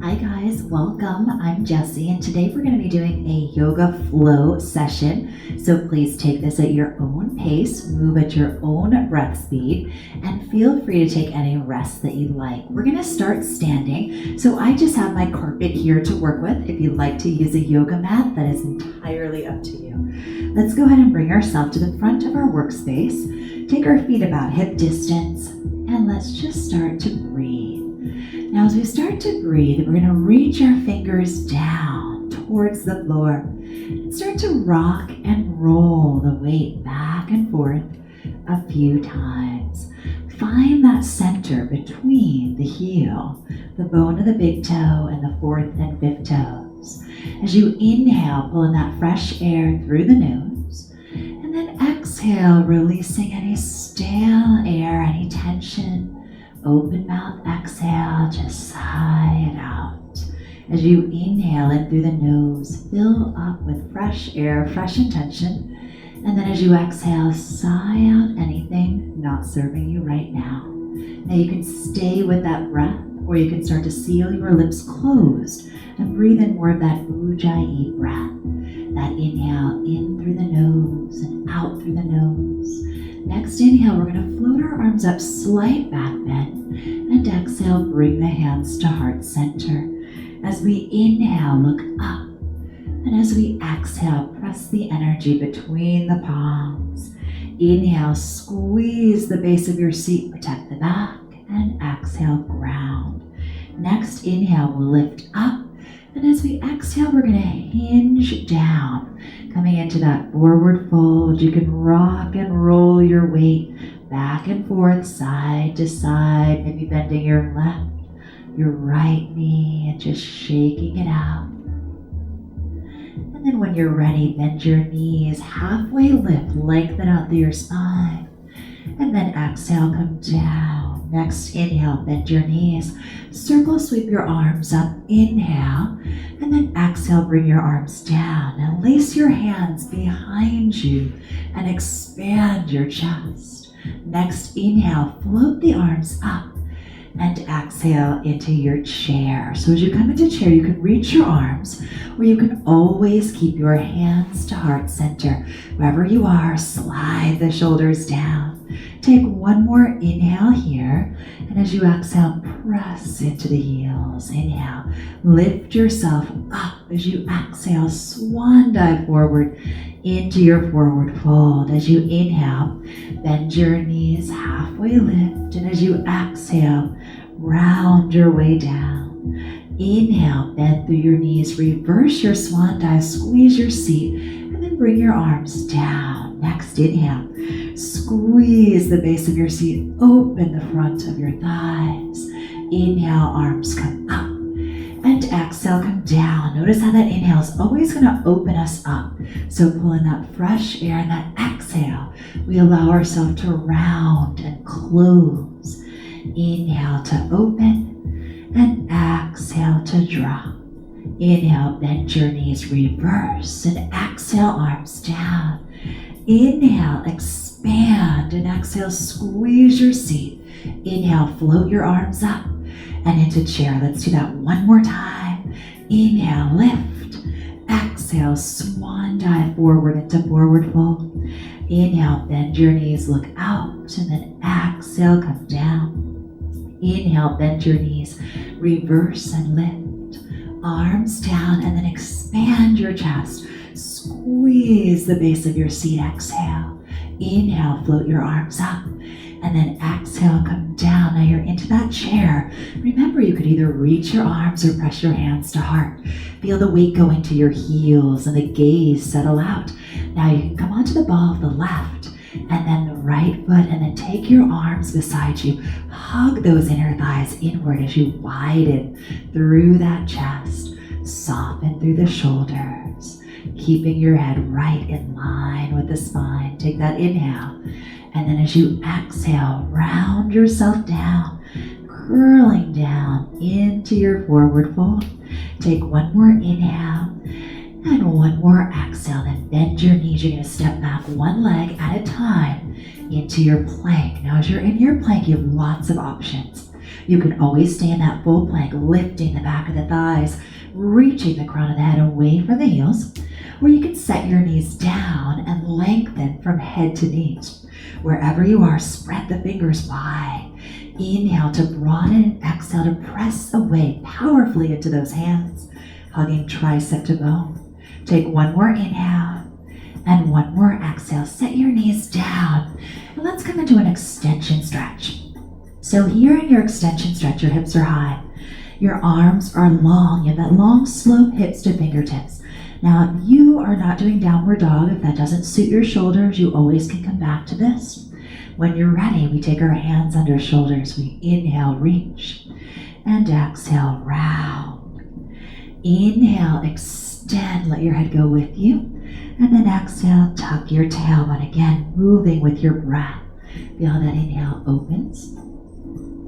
Hi guys, welcome. I'm Jessie and today we're going to be doing a yoga flow session. So please take this at your own pace, move at your own breath speed, and feel free to take any rest that you like. We're going to start standing. So I just have my carpet here to work with. If you'd like to use a yoga mat, that is entirely up to you. Let's go ahead and bring ourselves to the front of our workspace. Take our feet about hip distance and let's just start to breathe. Now, as we start to breathe, we're going to reach our fingers down towards the floor and start to rock and roll the weight back and forth a few times. Find that center between the heel, the bone of the big toe, and the fourth and fifth toes. As you inhale, pull in that fresh air through the nose, and then exhale, releasing any stale air, any tension. Open mouth, exhale, just sigh it out. As you inhale in through the nose, fill up with fresh air, fresh intention. And then as you exhale, sigh out anything not serving you right now. Now you can stay with that breath, or you can start to seal your lips closed and breathe in more of that ujjayi breath. That inhale in through the nose and out through the nose. Next inhale, we're going to float our arms up, slight back bend, and exhale, bring the hands to heart center. As we inhale, look up, and as we exhale, press the energy between the palms. Inhale, squeeze the base of your seat, protect the back, and exhale, ground. Next inhale, we'll lift up, and as we exhale, we're going to hinge down. Coming into that forward fold, you can rock and roll your weight back and forth, side to side, maybe bending your left, your right knee, and just shaking it out. And then when you're ready, bend your knees, halfway lift, lengthen out through your spine, and then exhale, come down. Next inhale, bend your knees, circle sweep your arms up, inhale, and then exhale, bring your arms down. Now lace your hands behind you and expand your chest. Next inhale, float the arms up and exhale into your chair. So as you come into chair, you can reach your arms, or you can always keep your hands to heart center. Wherever you are, slide the shoulders down. Take one more inhale here, and as you exhale, press into the heels. Inhale, lift yourself up. As you exhale, swan dive forward into your forward fold. As you inhale, bend your knees, halfway lift, and as you exhale, round your way down. Inhale, bend through your knees, reverse your swan dive, squeeze your seat, and then bring your arms down. Next inhale, squeeze the base of your seat, open the front of your thighs. Inhale, arms come up, and exhale, come down. Notice how that inhale is always going to open us up. So pull in that fresh air, and that exhale, we allow ourselves to round and close. Inhale to open, and exhale to drop. Inhale, bend your knees, reverse, and exhale, arms down. Inhale, expand, and exhale, squeeze your seat. Inhale, float your arms up and into chair. Let's do that one more time. Inhale, lift. Exhale, swan dive forward into forward fold. Inhale, bend your knees, look out, and then exhale, come down. Inhale, bend your knees, reverse and lift. Arms down, and then expand your chest. Squeeze the base of your seat, exhale. Inhale, float your arms up, and then exhale, come down. Now you're into that chair. Remember, you could either reach your arms or press your hands to heart. Feel the weight go into your heels and the gaze settle out. Now you can come onto the ball of the left, and then the right foot, and then take your arms beside you. Hug those inner thighs inward as you widen through that chest. Soften through the shoulders, keeping your head right in line with the spine. Take that inhale, and then as you exhale, round yourself down, curling down into your forward fold. Take one more inhale, and one more exhale, then bend your knees. You're going to step back one leg at a time into your plank. Now as you're in your plank, you have lots of options. You can always stay in that full plank, lifting the back of the thighs, reaching the crown of the head away from the heels, or you can set your knees down and lengthen from head to knees. Wherever you are, spread the fingers wide. Inhale to broaden and exhale to press away powerfully into those hands, hugging tricep to bone. Take one more inhale and one more exhale. Set your knees down and let's come into an extension stretch. So here in your extension stretch, your hips are high. Your arms are long. You have that long slope hips to fingertips. Now, if you are not doing downward dog, if that doesn't suit your shoulders, you always can come back to this. When you're ready, we take our hands under shoulders. We inhale, reach, and exhale, round. Inhale, extend, let your head go with you. And then exhale, tuck your tailbone. Again, moving with your breath. Feel that inhale opens.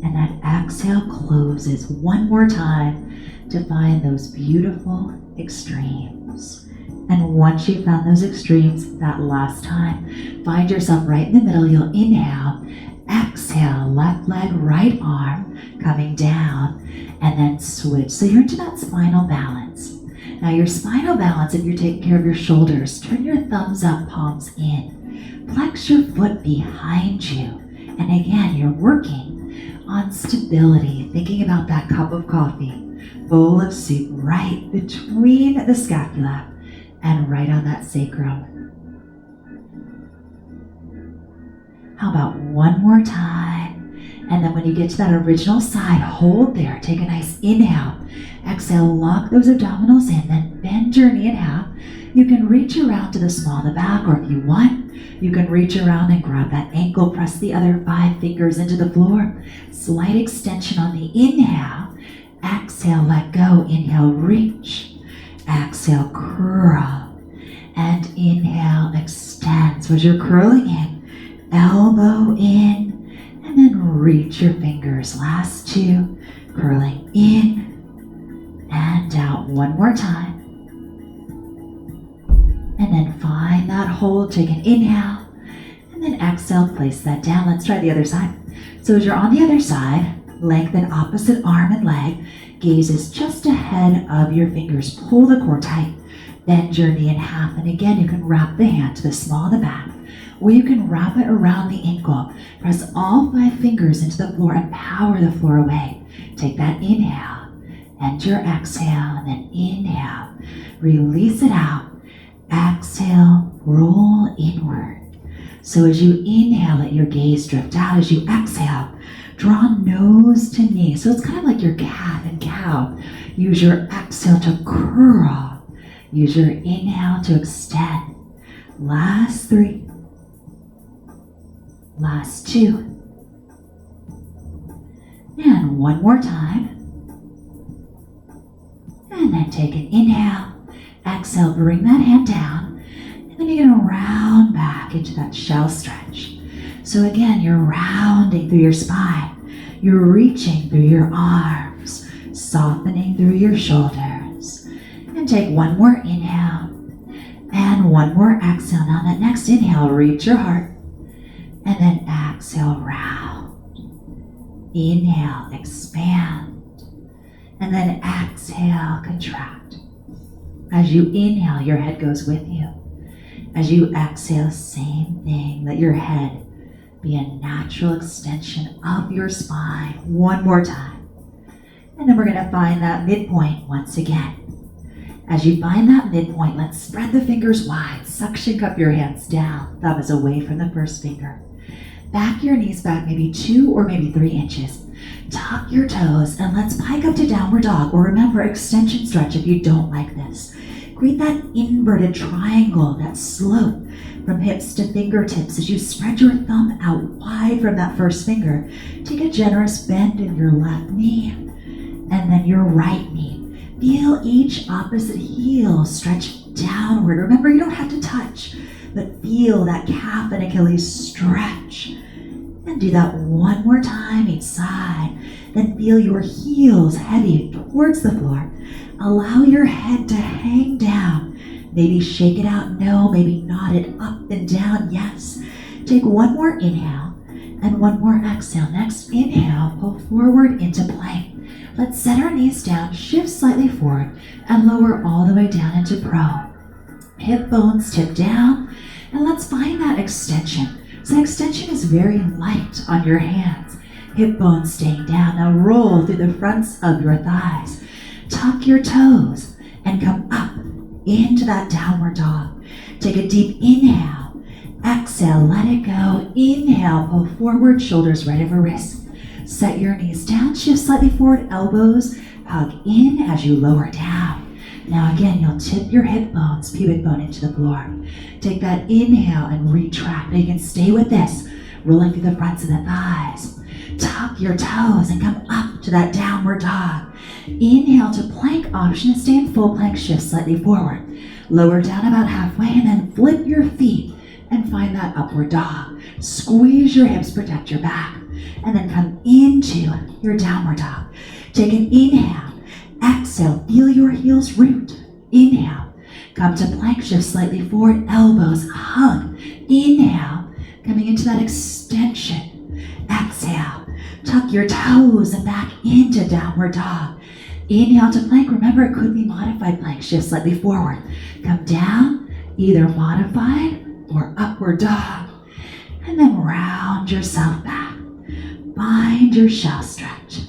And that exhale closes one more time to find those beautiful extremes. And once you've found those extremes, that last time, find yourself right in the middle. You'll inhale, exhale, left leg, right arm, coming down, and then switch. So you're into that spinal balance. Now your spinal balance, if you're taking care of your shoulders, turn your thumbs up, palms in. Flex your foot behind you. And again, you're working on stability, thinking about that cup of coffee, bowl of soup right between the scapula and right on that sacrum. How about one more time? And then when you get to that original side, hold there. Take a nice inhale. Exhale, lock those abdominals in, then bend your knee in half. You can reach around to the small of the back, or if you want, you can reach around and grab that ankle, press the other 5 fingers into the floor. Slight extension on the inhale. Exhale, let go. Inhale, reach. Exhale, curl. And inhale, extend. So as you're curling in, elbow in, and then reach your fingers. Last 2, curling in and out. One more time. And then find that hold. Take an inhale. And then exhale, place that down. Let's try the other side. So as you're on the other side, lengthen opposite arm and leg. Gaze is just ahead of your fingers. Pull the core tight. Bend your knee in half. And again, you can wrap the hand to the small of the back, or you can wrap it around the ankle. Press all 5 fingers into the floor and power the floor away. Take that inhale. End your exhale. And then inhale. Release it out. Exhale, roll inward. So as you inhale, let your gaze drift out. As you exhale, draw nose to knee. So it's kind of like your cat and cow. Use your exhale to curl. Use your inhale to extend. Last 3. Last 2. And one more time. And then take an inhale. Exhale, bring that hand down, and then you're going to round back into that shell stretch. So again, you're rounding through your spine. You're reaching through your arms, softening through your shoulders. And take one more inhale and one more exhale. Now that next inhale, reach your heart, and then exhale, round. Inhale, expand, and then exhale, contract. As you inhale, your head goes with you. As you exhale, same thing. Let your head be a natural extension of your spine. One more time. And then we're going to find that midpoint once again. As you find that midpoint, let's spread the fingers wide. Suction cup your hands down. Thumb is away from the first finger. Back your knees back maybe 2 or maybe 3 inches. Tuck your toes and let's pike up to downward dog, or remember, extension stretch if you don't like this. Create that inverted triangle, that slope from hips to fingertips. As you spread your thumb out wide from that first finger, take a generous bend in your left knee and then your right knee. Feel each opposite heel stretch downward. Remember, you don't have to touch, but feel that calf and Achilles stretch. And do that one more time each side. Then feel your heels heavy towards the floor. Allow your head to hang down. Maybe shake it out, no. Maybe nod it up and down, yes. Take one more inhale. And one more exhale. Next inhale, pull forward into plank. Let's set our knees down, shift slightly forward, and lower all the way down into pro. Hip bones tip down, and let's find that extension. So extension is very light on your hands. Hip bones staying down. Now roll through the fronts of your thighs. Tuck your toes and come up into that downward dog. Take a deep inhale. Exhale, let it go. Inhale, pull forward, shoulders right over wrists. Set your knees down, shift slightly forward, elbows hug in as you lower down. Now again, you'll tip your hip bones, pubic bone into the floor. Take that inhale and retract. Now you can stay with this, rolling through the fronts of the thighs. Tuck your toes and come up to that downward dog. Inhale to plank option, stay in full plank, shift slightly forward. Lower down about halfway and then flip your feet and find that upward dog. Squeeze your hips, protect your back, and then come into your downward dog. Take an inhale. Exhale, feel your heels root. Inhale, come to plank, shift slightly forward, elbows hug. Inhale, coming into that extension. Exhale, tuck your toes and back into downward dog. Inhale to plank. Remember, it could be modified plank. Shift slightly forward. Come down, either modified or upward dog. And then round yourself back. Find your shell stretch.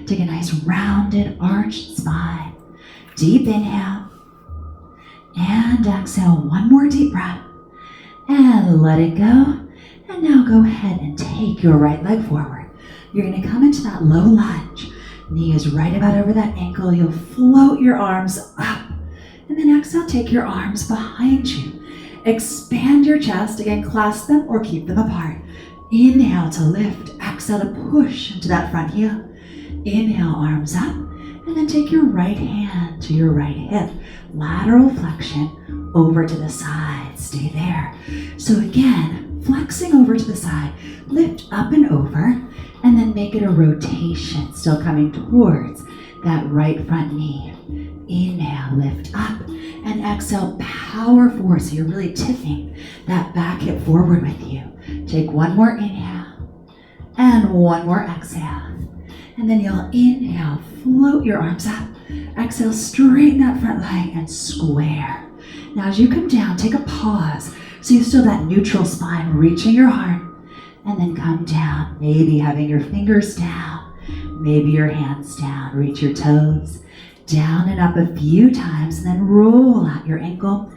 Take a nice rounded arched spine. Deep inhale. And exhale. One more deep breath. And let it go. And now go ahead and take your right leg forward. You're going to come into that low lunge. Knee is right about over that ankle. You'll float your arms up. And then exhale, take your arms behind you. Expand your chest. Again, clasp them or keep them apart. Inhale to lift. Exhale to push into that front heel. Inhale, arms up. And then take your right hand to your right hip. Lateral flexion over to the side. Stay there. So again, flexing over to the side. Lift up and over. And then make it a rotation, still coming towards that right front knee. Inhale, lift up, and exhale, power forward. So you're really tipping that back hip forward with you. Take one more inhale, and one more exhale. And then you'll inhale, float your arms up. Exhale, straighten that front leg and square. Now as you come down, take a pause. So you still have that neutral spine, reaching your heart. And then come down, maybe having your fingers down, maybe your hands down. Reach your toes down and up a few times, and then roll out your ankle,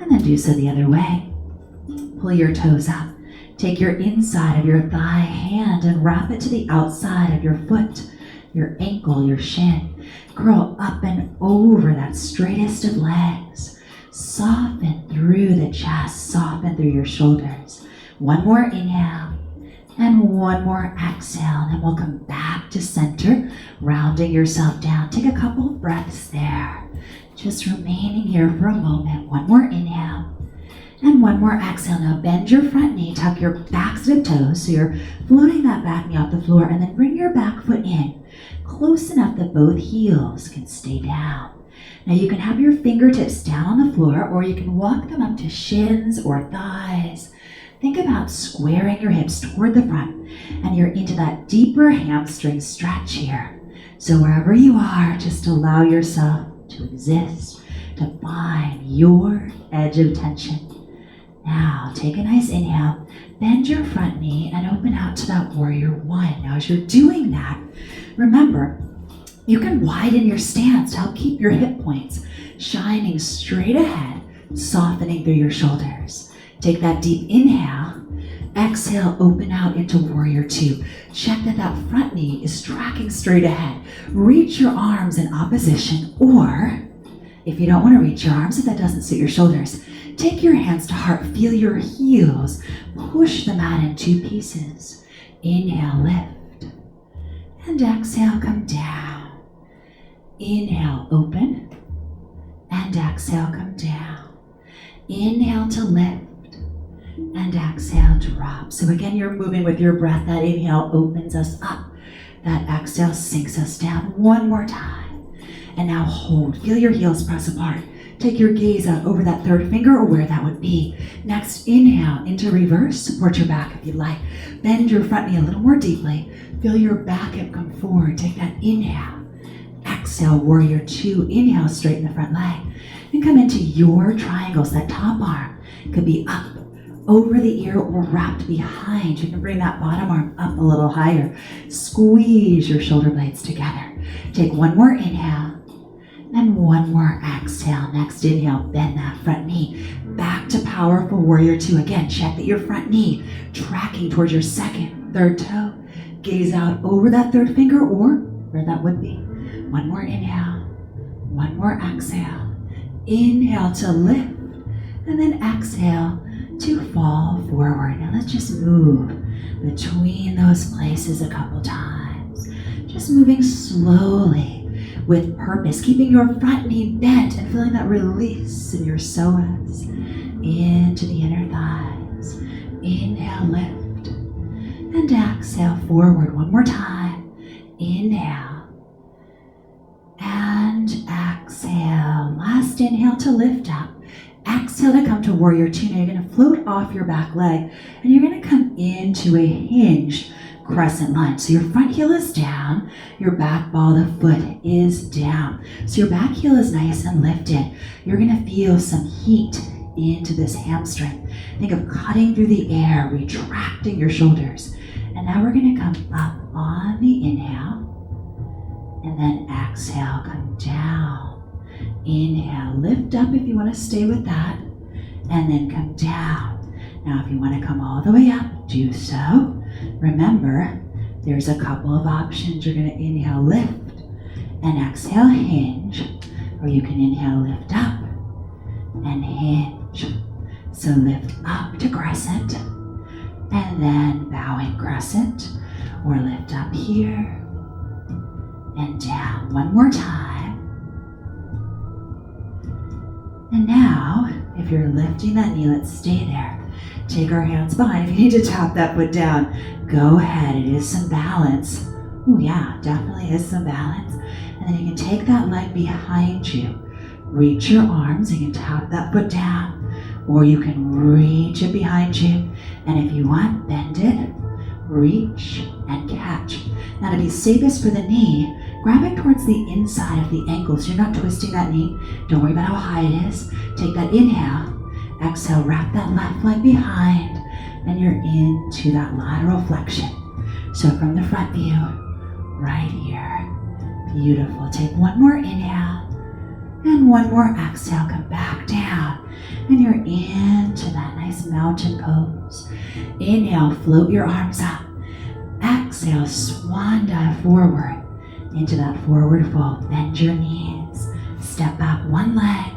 and then do so the other way. Pull your toes up. Take your inside of your thigh hand and wrap it to the outside of your foot, your ankle, your shin. Curl up and over that straightest of legs. Soften through the chest, soften through your shoulders. One more inhale. And one more exhale, and then we'll come back to center, rounding yourself down. Take a couple of breaths there. Just remaining here for a moment. One more inhale, and one more exhale. Now bend your front knee, tuck your backs of toes, so you're floating that back knee off the floor, and then bring your back foot in, close enough that both heels can stay down. Now you can have your fingertips down on the floor, or you can walk them up to shins or thighs. Think about squaring your hips toward the front, and you're into that deeper hamstring stretch here. So wherever you are, just allow yourself to exist, to find your edge of tension. Now take a nice inhale, bend your front knee, and open out to that warrior one. Now as you're doing that, remember, you can widen your stance to help keep your hip points shining straight ahead, softening through your shoulders. Take that deep inhale. Exhale, open out into warrior two. Check that that front knee is tracking straight ahead. Reach your arms in opposition, or if you don't want to reach your arms, if that doesn't suit your shoulders, take your hands to heart. Feel your heels. Push the mat in two pieces. Inhale, lift. And exhale, come down. Inhale, open. And exhale, come down. Inhale to lift. And exhale, drop. So again, you're moving with your breath. That inhale opens us up. That exhale sinks us down. One more time. And now hold. Feel your heels press apart. Take your gaze out over that third finger or where that would be. Next, inhale into reverse. Support your back if you'd like. Bend your front knee a little more deeply. Feel your back hip come forward. Take that inhale. Exhale, warrior two. Inhale, straighten the front leg. And come into your triangles. That top arm could be up over the ear or wrapped behind. You can bring that bottom arm up a little higher. Squeeze your shoulder blades together. Take one more inhale and one more exhale. Next inhale, bend that front knee. Back to powerful warrior two. Again, check that your front knee tracking towards your second, third toe. Gaze out over that third finger or where that would be. One more inhale, one more exhale. Inhale to lift, and then exhale to fall forward. Now let's just move between those places a couple times. Just moving slowly with purpose, keeping your front knee bent and feeling that release in your psoas into the inner thighs. Inhale, lift, and exhale forward one more time. Inhale and exhale. Last inhale to lift up. Exhale to come to warrior two. Now you're going to float off your back leg and you're going to come into a hinged crescent lunge. So your front heel is down, your back ball of the foot is down. So your back heel is nice and lifted. You're going to feel some heat into this hamstring. Think of cutting through the air, retracting your shoulders. And now we're going to come up on the inhale and then exhale, come down. Inhale, lift up if you want to stay with that, and then come down. Now if you want to come all the way up, do so. Remember, there's a couple of options. You're going to inhale, lift, and exhale, hinge, or you can inhale, lift up, and hinge. So lift up to crescent, and then bowing crescent, or lift up here, and down. One more time. And now, if you're lifting that knee, let's stay there. Take our hands behind. If you need to tap that foot down, go ahead. It is some balance. Oh yeah, definitely is some balance. And then you can take that leg behind you. Reach your arms. You can tap that foot down. Or you can reach it behind you. And if you want, bend it, reach, and catch. Now to be safest for the knee, grab it towards the inside of the ankle so you're not twisting that knee. Don't worry about how high it is. Take that inhale. Exhale, wrap that left leg behind, and you're into that lateral flexion. So from the front view, right here. Beautiful. Take one more inhale, and one more exhale. Come back down, and you're into that nice mountain pose. Inhale, float your arms up. Exhale, swan dive forward into that forward fold. Bend your knees. Step back one leg.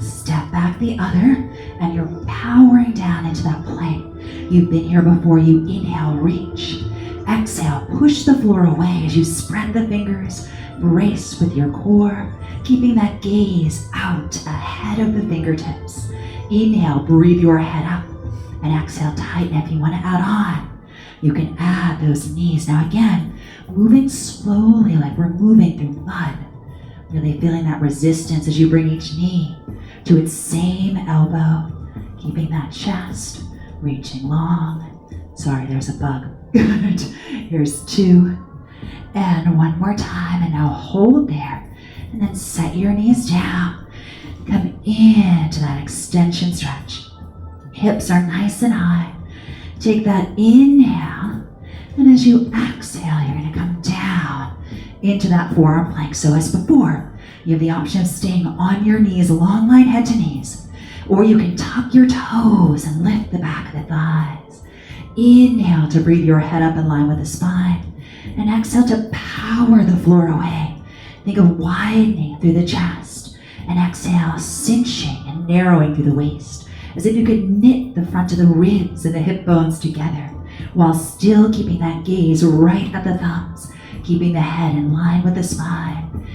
Step back the other. And you're powering down into that plank. You've been here before. You inhale, reach. Exhale, push the floor away as you spread the fingers. Brace with your core, keeping that gaze out ahead of the fingertips. Inhale, breathe your head up. And exhale, tighten if you want to add on. You can add those knees. Now again, moving slowly like we're moving through mud. Really feeling that resistance as you bring each knee to its same elbow. Keeping that chest reaching long. Sorry, there's a bug. Good. Here's two. And one more time. And now hold there. And then set your knees down. Come into that extension stretch. Hips are nice and high. Take that inhale. And as you exhale, you're going to come down into that forearm plank. So as before, you have the option of staying on your knees, long line head to knees. Or you can tuck your toes and lift the back of the thighs. Inhale to breathe your head up in line with the spine. And exhale to power the floor away. Think of widening through the chest. And exhale, cinching and narrowing through the waist. As if you could knit the front of the ribs and the hip bones together. While still keeping that gaze right at the thumbs. Keeping the head in line with the spine.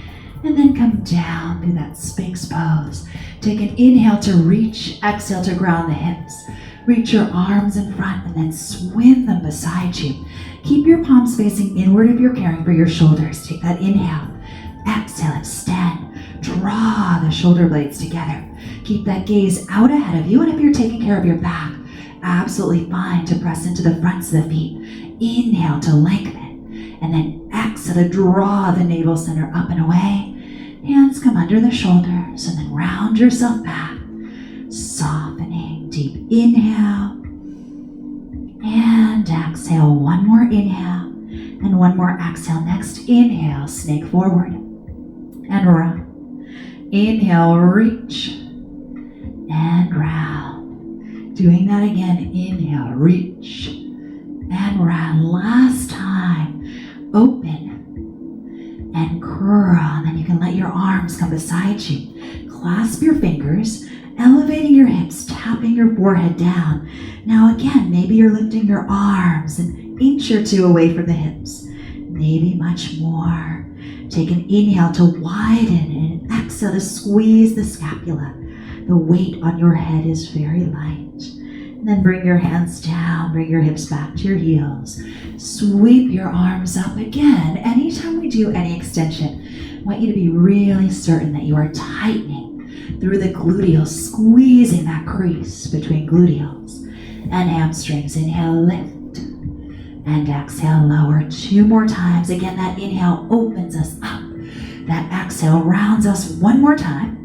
And then come down through that Sphinx pose. Take an inhale to reach, exhale to ground the hips. Reach your arms in front and then swim them beside you. Keep your palms facing inward if you're caring for your shoulders. Take that inhale, exhale, extend. draw the shoulder blades together. Keep that gaze out ahead of you, and if you're taking care of your back, absolutely fine to press into the fronts of the feet. Inhale to lengthen, and then exhale to draw the navel center up and away. Hands come under the shoulders, and then round yourself back, softening. Deep inhale, and exhale. One more inhale, and one more exhale. Next inhale, snake forward, and round. Inhale, reach, and round. Doing that again. Inhale, reach, and round. Last time. Open and curl. And then you can let your arms come beside you. Clasp your fingers, elevating your hips, tapping your forehead down. Now again, maybe you're lifting your arms an inch or two away from the hips. Maybe much more. Take an inhale to widen and exhale to squeeze the scapula. The weight on your head is very light. And then bring your hands down, bring your hips back to your heels. Sweep your arms up again. Anytime we do any extension, I want you to be really certain that you are tightening through the gluteals, squeezing that crease between gluteals and hamstrings. Inhale, lift. And exhale, lower. 2 more times. Again, that inhale opens us up. That exhale rounds us one more time.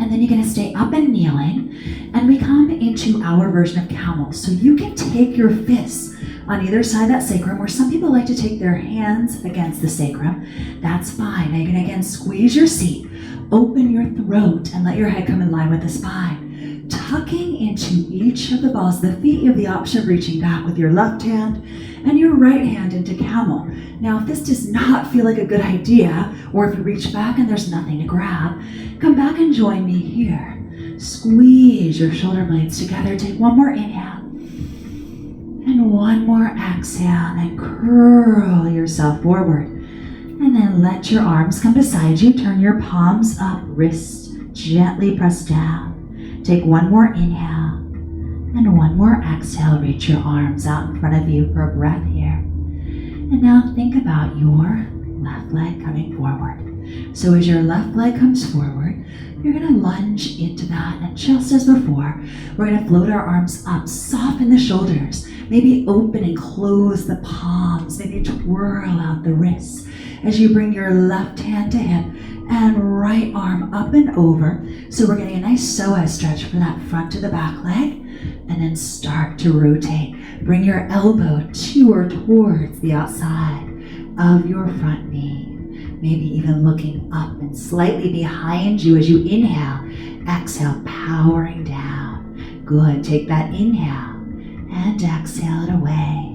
And then you're going to stay up and kneeling. And we come into our version of camel. So you can take your fists on either side of that sacrum, or some people like to take their hands against the sacrum. That's fine. Now you're going to again squeeze your seat. Open your throat and let your head come in line with the spine. Tucking into each of the balls of the feet, you have the option of reaching back with your left hand and your right hand into camel. Now, if this does not feel like a good idea, or if you reach back and there's nothing to grab, come back and join me here. Squeeze your shoulder blades together. Take one more inhale and one more exhale, and then curl yourself forward. And then let your arms come beside you. Turn your palms up, wrists gently press down. Take one more inhale and one more exhale. Reach your arms out in front of you for a breath here. And now think about your left leg coming forward. So as your left leg comes forward, you're going to lunge into that. And just as before, we're going to float our arms up, soften the shoulders, maybe open and close the palms, maybe twirl out the wrists as you bring your left hand to hip and right arm up and over. So we're getting a nice psoas stretch from that front to the back leg, and then start to rotate. Bring your elbow to or towards the outside of your front knee. Maybe even looking up and slightly behind you as you inhale. Exhale, powering down. Good. Take that inhale and exhale it away.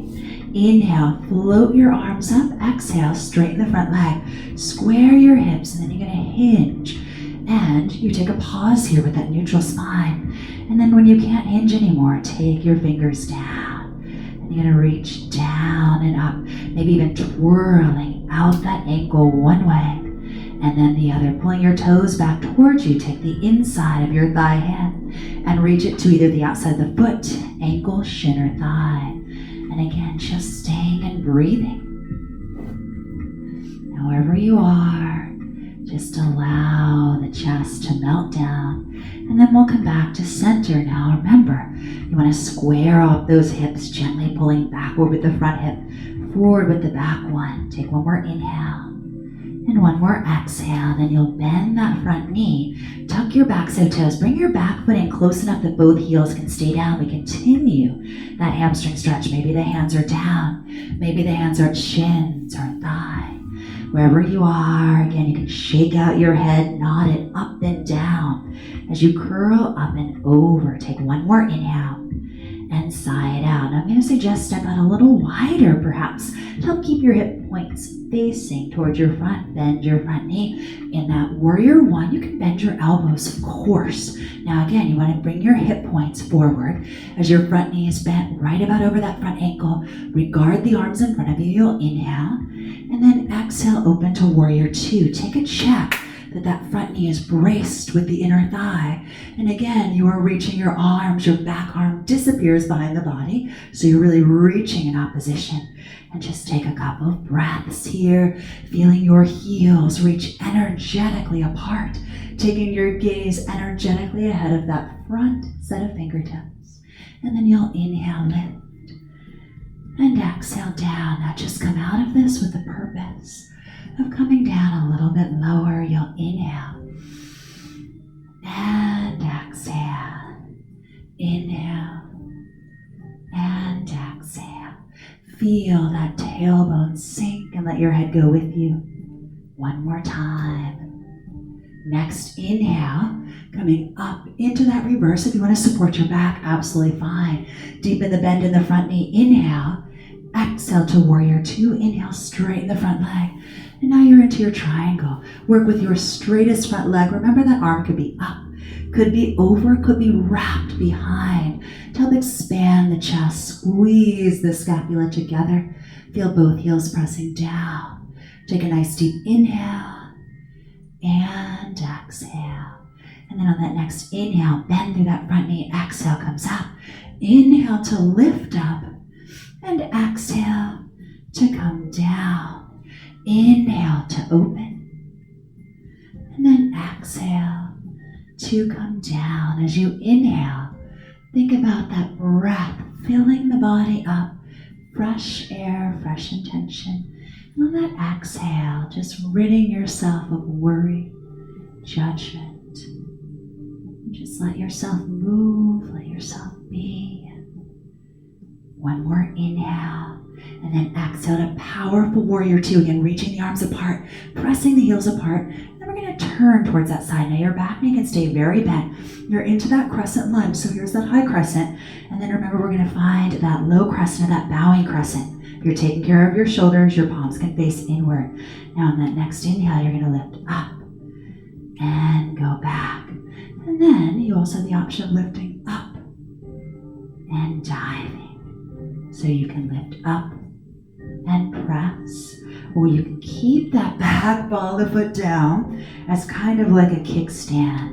Inhale, float your arms up. Exhale, straighten the front leg. Square your hips, and then you're going to hinge. And you take a pause here with that neutral spine. And then when you can't hinge anymore, take your fingers down. And you're going to reach down and up, maybe even twirling out that ankle one way and then the other. Pulling your toes back towards you, take the inside of your thigh hand and reach it to either the outside of the foot, ankle, shin, or thigh. And again, just staying and breathing. Now, wherever you are, just allow the chest to melt down. And then we'll come back to center. Now remember, you want to square off those hips, gently pulling backward with the front hip, forward with the back one. Take one more inhale and one more exhale. Then you'll bend that front knee, tuck your backside toes, bring your back foot in close enough that both heels can stay down. We continue that hamstring stretch. Maybe the hands are down, maybe the hands are at shins or thigh. Wherever you are, again, you can shake out your head, nod it up and down as you curl up and over. Take one more inhale and sigh it out. Now I'm going to suggest step out a little wider, perhaps, to help keep your hip points facing towards your front. Bend your front knee. In that warrior one, you can bend your elbows, of course. Now again, you want to bring your hip points forward as your front knee is bent right about over that front ankle. Regard the arms in front of you. You'll inhale and then exhale, open to warrior two. Take a check that that front knee is braced with the inner thigh. And again, you are reaching your arms, your back arm disappears behind the body. So you're really reaching in opposition. And just take a couple of breaths here, feeling your heels reach energetically apart, taking your gaze energetically ahead of that front set of fingertips. And then you'll inhale, lift, and exhale down. Now just come out of this with the purpose of coming down a little bit lower. You'll inhale and exhale. Inhale and exhale. Feel that tailbone sink and let your head go with you. One more time. Next, inhale, coming up into that reverse. If you want to support your back, absolutely fine. Deepen the bend in the front knee. Inhale, exhale to warrior two. Inhale, straighten the front leg. And now you're into your triangle. Work with your straightest front leg. Remember that arm could be up, could be over, could be wrapped behind to help expand the chest. Squeeze the scapula together. Feel both heels pressing down. Take a nice deep inhale and exhale. And then on that next inhale, bend through that front knee. Exhale comes up. Inhale to lift up and exhale to come down. Inhale to open and then exhale to come down. As you inhale, think about that breath filling the body up. Fresh air, fresh intention. And on that exhale, just ridding yourself of worry, judgment. And just let yourself move, let yourself be. One more inhale. And then exhale to powerful warrior two. Again, reaching the arms apart, pressing the heels apart. And then we're going to turn towards that side. Now your back knee can stay very bent. You're into that crescent lunge. So here's that high crescent. And then remember, we're going to find that low crescent or that bowing crescent. If you're taking care of your shoulders, your palms can face inward. Now on that next inhale, you're going to lift up and go back. And then you also have the option of lifting up and diving. So you can lift up and press, or you can keep that back ball of the foot down as kind of like a kickstand.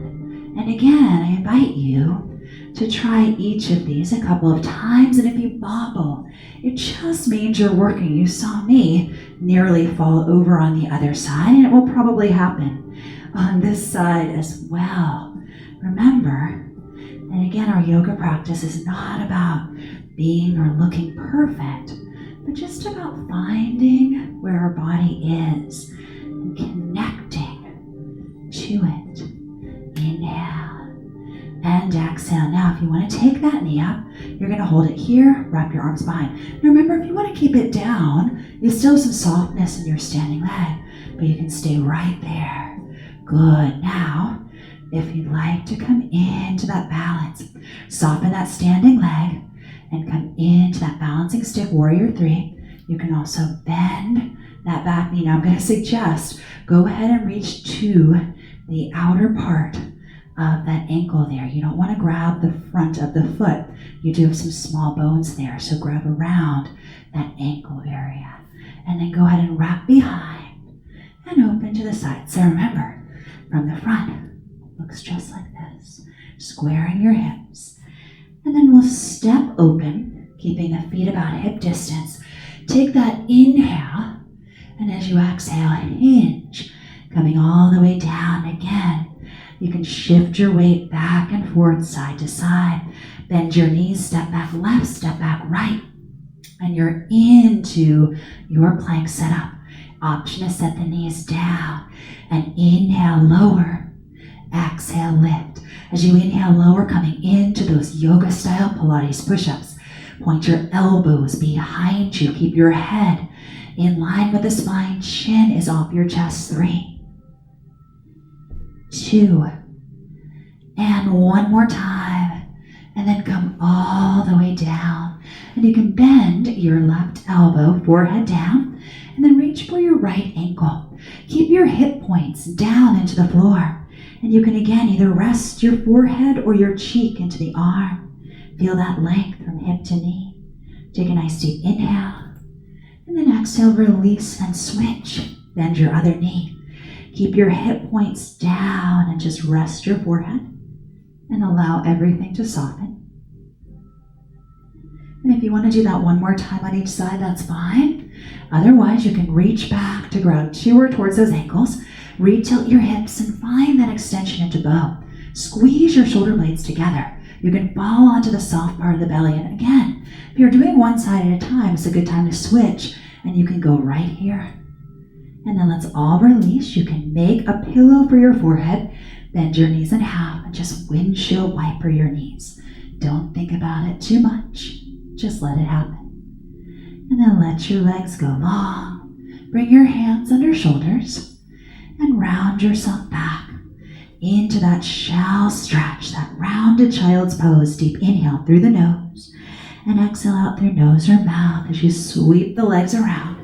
And again, I invite you to try each of these a couple of times, and if you bobble, it just means you're working. You saw me nearly fall over on the other side, and it will probably happen on this side as well. Remember, and again, our yoga practice is not about being or looking perfect, but just about finding where our body is and connecting to it. Inhale and exhale. Now, if you want to take that knee up, you're going to hold it here, wrap your arms behind. Now remember, if you want to keep it down, you still have some softness in your standing leg, but you can stay right there. Good. Now, if you'd like to come into that balance, soften that standing leg and come into that balancing stick, warrior three. You can also bend that back knee. Now I'm going to suggest go ahead and reach to the outer part of that ankle there. You don't want to grab the front of the foot. You do have some small bones there, so grab around that ankle area. And then go ahead and wrap behind and open to the side. So remember, from the front, looks just like this. Squaring your hips. And then we'll step open, keeping the feet about hip distance. Take that inhale, and as you exhale, hinge, coming all the way down. Again, you can shift your weight back and forth, side to side. Bend your knees, step back left, step back right. And you're into your plank setup. Option to set the knees down. And inhale, lower. Exhale, lift. As you inhale, lower, coming into those yoga style Pilates push-ups. Point your elbows behind you. Keep your head in line with the spine. Chin is off your chest. 3, 2, and one more time. And then come all the way down. And you can bend your left elbow, forehead down, and then reach for your right ankle. Keep your hip points down into the floor. And you can again either rest your forehead or your cheek into the arm. Feel that length from hip to knee. Take a nice deep inhale. And then exhale, release and switch. Bend your other knee. Keep your hip points down and just rest your forehead and allow everything to soften. And if you want to do that one more time on each side, that's fine. Otherwise, you can reach back to ground 2 or towards those ankles. Retilt your hips and find that extension into bow. Squeeze your shoulder blades together. You can fall onto the soft part of the belly. And again, if you're doing one side at a time, it's a good time to switch. And you can go right here. And then let's all release. You can make a pillow for your forehead. Bend your knees in half and just windshield wiper your knees. Don't think about it too much. Just let it happen. And then let your legs go long. Bring your hands under shoulders and round yourself back into that shallow stretch, that rounded child's pose. Deep inhale through the nose and exhale out through nose or mouth as you sweep the legs around.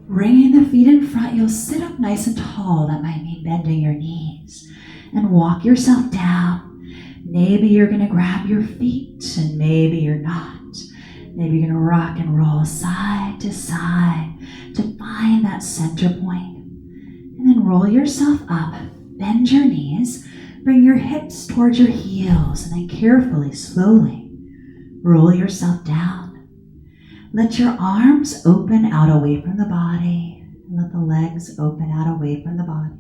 Bringing the feet in front, you'll sit up nice and tall. That might mean bending your knees and walk yourself down. Maybe you're going to grab your feet and maybe you're not. Maybe you're going to rock and roll side to side to find that center point. And then roll yourself up, bend your knees, bring your hips towards your heels, and then carefully, slowly, roll yourself down. Let your arms open out away from the body. Let the legs open out away from the body.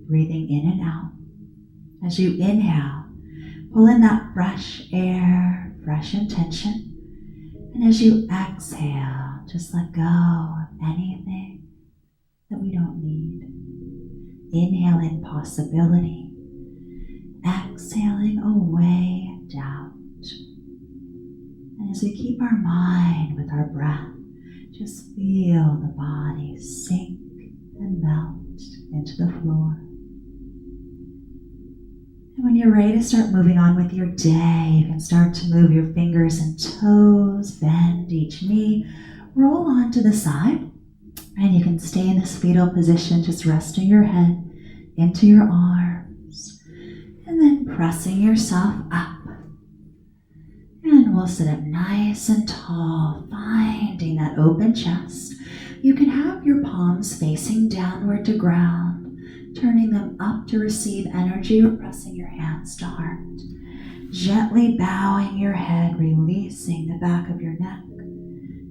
Breathing in and out. As you inhale, pull in that fresh air, fresh intention. And as you exhale, just let go of anything that we don't need. Inhale in possibility. Exhaling away doubt. And as we keep our mind with our breath, just feel the body sink and melt into the floor. And when you're ready to start moving on with your day, you can start to move your fingers and toes, bend each knee, roll onto the side, and you can stay in this fetal position, just resting your head into your arms, and then pressing yourself up. And we'll sit up nice and tall, finding that open chest. You can have your palms facing downward to ground, turning them up to receive energy or pressing your hands to heart. Gently bowing your head, releasing the back of your neck,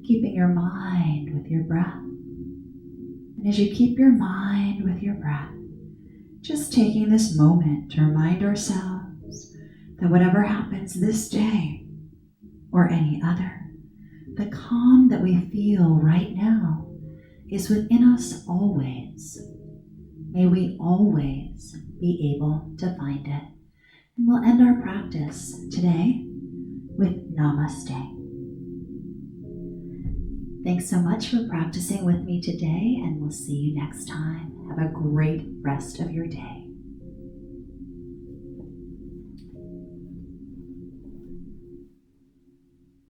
keeping your mind with your breath. And as you keep your mind with your breath, just taking this moment to remind ourselves that whatever happens this day or any other, the calm that we feel right now is within us always. May we always be able to find it. And we'll end our practice today with Namaste. Thanks so much for practicing with me today, and we'll see you next time. Have a great rest of your day.